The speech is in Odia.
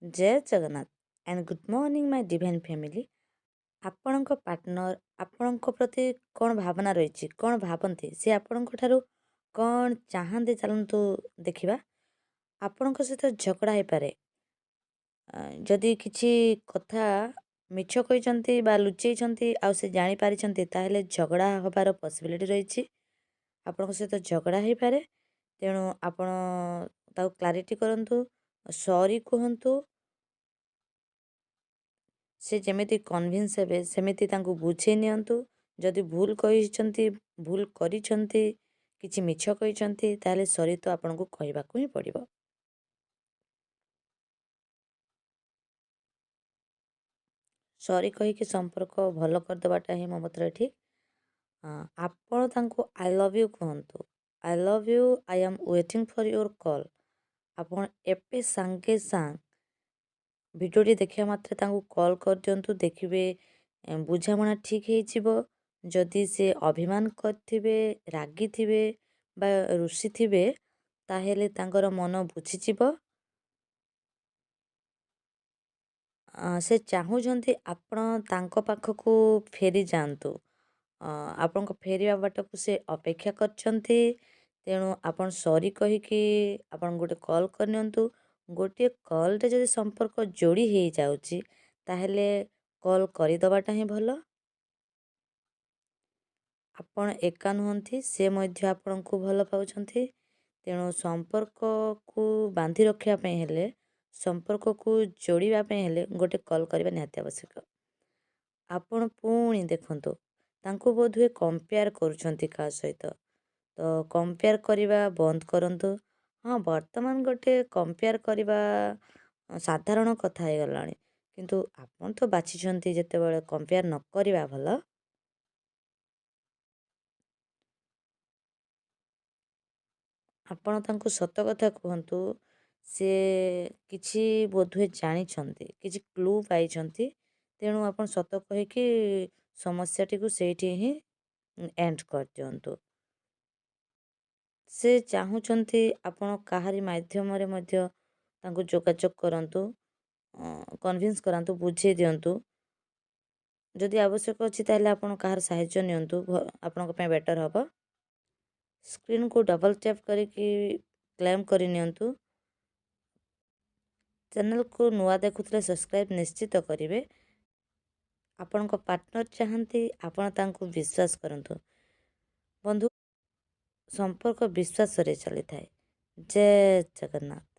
जय Jagannath and good morning my divine family. ଆପଣଙ୍କ ପାର୍ଟନର ଆପଣଙ୍କ ପ୍ରତି କ'ଣ ଭାବନା ରହିଛି, କ'ଣ ଭାବନ୍ତି, ସେ ଆପଣଙ୍କ ଠାରୁ କ'ଣ ଚାହାନ୍ତି, ଚାଲନ୍ତୁ ଦେଖିବା। ଆପଣଙ୍କ ସହିତ ଝଗଡ଼ା ହେଇପାରେ। ଯଦି କିଛି କଥା ମିଛ କହିଛନ୍ତି ବା ଲୁଚେଇଛନ୍ତି ଆଉ ସେ ଜାଣିପାରିଛନ୍ତି, ତାହେଲେ ଝଗଡ଼ା ହେବାର ପସିବିଲିଟି ରହିଛି। ଆପଣଙ୍କ ସହିତ ଝଗଡ଼ା ହେଇପାରେ, ତେଣୁ ଆପଣ ତାକୁ କ୍ଲାରିଟି କରନ୍ତୁ, ସରି କୁହନ୍ତୁ। ସେ ଯେମିତି କନଭିନ୍ସ ହେବେ ସେମିତି ତାଙ୍କୁ ବୁଝେଇ ନିଅନ୍ତୁ। ଯଦି ଭୁଲ କହିଛନ୍ତି, ଭୁଲ କରିଛନ୍ତି, କିଛି ମିଛ କହିଛନ୍ତି, ତାହେଲେ ସରି ତ ଆପଣଙ୍କୁ କହିବାକୁ ହିଁ ପଡ଼ିବ। ସରି କହିକି ସମ୍ପର୍କ ଭଲ କରିଦେବାଟା ହିଁ ମୋ ମତରେ ଠିକ୍। ଆପଣ ତାଙ୍କୁ ଆଇ ଲଭ୍ ୟୁ କୁହନ୍ତୁ। I love you, I am waiting for your call. ଆପଣ ଏବେ ସାଙ୍ଗେ ସାଙ୍ଗ ଭିଡ଼ିଓଟି ଦେଖିବା ମାତ୍ରେ ତାଙ୍କୁ କଲ୍ କରିଦିଅନ୍ତୁ। ଦେଖିବେ ବୁଝାମଣା ଠିକ୍ ହେଇଯିବ। ଯଦି ସେ ଅଭିମାନ କରିଥିବେ, ରାଗିଥିବେ ବା ରୁଷିଥିବେ, ତାହେଲେ ତାଙ୍କର ମନ ବୁଝିଯିବ। ସେ ଚାହୁଁଛନ୍ତି ଆପଣ ତାଙ୍କ ପାଖକୁ ଫେରି ଯାଆନ୍ତୁ। ଆପଣଙ୍କ ଫେରିବା ବାଟକୁ ସେ ଅପେକ୍ଷା କରିଛନ୍ତି। ତେଣୁ ଆପଣ ସରି କହିକି ଆପଣ ଗୋଟେ କଲ୍ କରିନିଅନ୍ତୁ। ଗୋଟିଏ କଲ୍ରେ ଯଦି ସମ୍ପର୍କ ଯୋଡ଼ି ହେଇଯାଉଛି, ତାହେଲେ କଲ୍ କରିଦେବାଟା ହିଁ ଭଲ। ଆପଣ ଏକା ନୁହନ୍ତି, ସେ ମଧ୍ୟ ଆପଣଙ୍କୁ ଭଲ ପାଉଛନ୍ତି। ତେଣୁ ସମ୍ପର୍କକୁ ବାନ୍ଧି ରଖିବା ପାଇଁ ହେଲେ, ସମ୍ପର୍କକୁ ଯୋଡ଼ିବା ପାଇଁ ହେଲେ ଗୋଟେ କଲ୍ କରିବା ନିହାତି ଆବଶ୍ୟକ। ଆପଣ ପୁଣି ଦେଖନ୍ତୁ, ତାଙ୍କୁ ବୋଧହୁଏ କମ୍ପେୟାର କରୁଛନ୍ତି କାହା ସହିତ। ତ କମ୍ପେୟାର କରିବା ବନ୍ଦ କରନ୍ତୁ। ହଁ, ବର୍ତ୍ତମାନ ଗୋଟେ କମ୍ପେୟାର କରିବା ସାଧାରଣ କଥା ହେଇଗଲାଣି, କିନ୍ତୁ ଆପଣ ତ ବାଛିଛନ୍ତି ଯେତେବେଳେ କମ୍ପେୟାର ନ କରିବା ଭଲ। ଆପଣ ତାଙ୍କୁ ସତ କଥା କୁହନ୍ତୁ। ସେ କିଛି ବୋଧହୁଏ ଜାଣିଛନ୍ତି, କିଛି କ୍ଲୁ ପାଇଛନ୍ତି। ତେଣୁ ଆପଣ ସତ କହିକି ସମସ୍ୟାଟିକୁ ସେଇଠି ହିଁ ଏଣ୍ଡ କରିଦିଅନ୍ତୁ। ସେ ଚାହୁଁଛନ୍ତି ଆପଣ କାହାରି ମାଧ୍ୟମରେ ମଧ୍ୟ ତାଙ୍କୁ ଯୋଗାଯୋଗ କରନ୍ତୁ, କନଭିନ୍ସ କରାନ୍ତୁ, ବୁଝେଇ ଦିଅନ୍ତୁ। ଯଦି ଆବଶ୍ୟକ ଅଛି ତାହେଲେ ଆପଣ କାହାର ସାହାଯ୍ୟ ନିଅନ୍ତୁ, ଆପଣଙ୍କ ପାଇଁ ବେଟର୍ ହେବ। ସ୍କ୍ରିନ୍କୁ ଡବଲ୍ ଟ୍ୟାପ୍ କରିକି କ୍ଲେମ୍ କରିନିଅନ୍ତୁ। ଚ୍ୟାନେଲକୁ ନୂଆ ଦେଖୁଥିଲେ ସବସ୍କ୍ରାଇବ୍ ନିଶ୍ଚିତ କରିବେ। ଆପଣଙ୍କ ପାର୍ଟନର ଚାହାନ୍ତି, ଆପଣ ତାଙ୍କୁ ବିଶ୍ୱାସ କରନ୍ତୁ। ବନ୍ଧୁ, ସମ୍ପର୍କ ବିଶ୍ୱାସରେ ଚାଲିଥାଏ। ଜୟ ଜଗନ୍ନାଥ।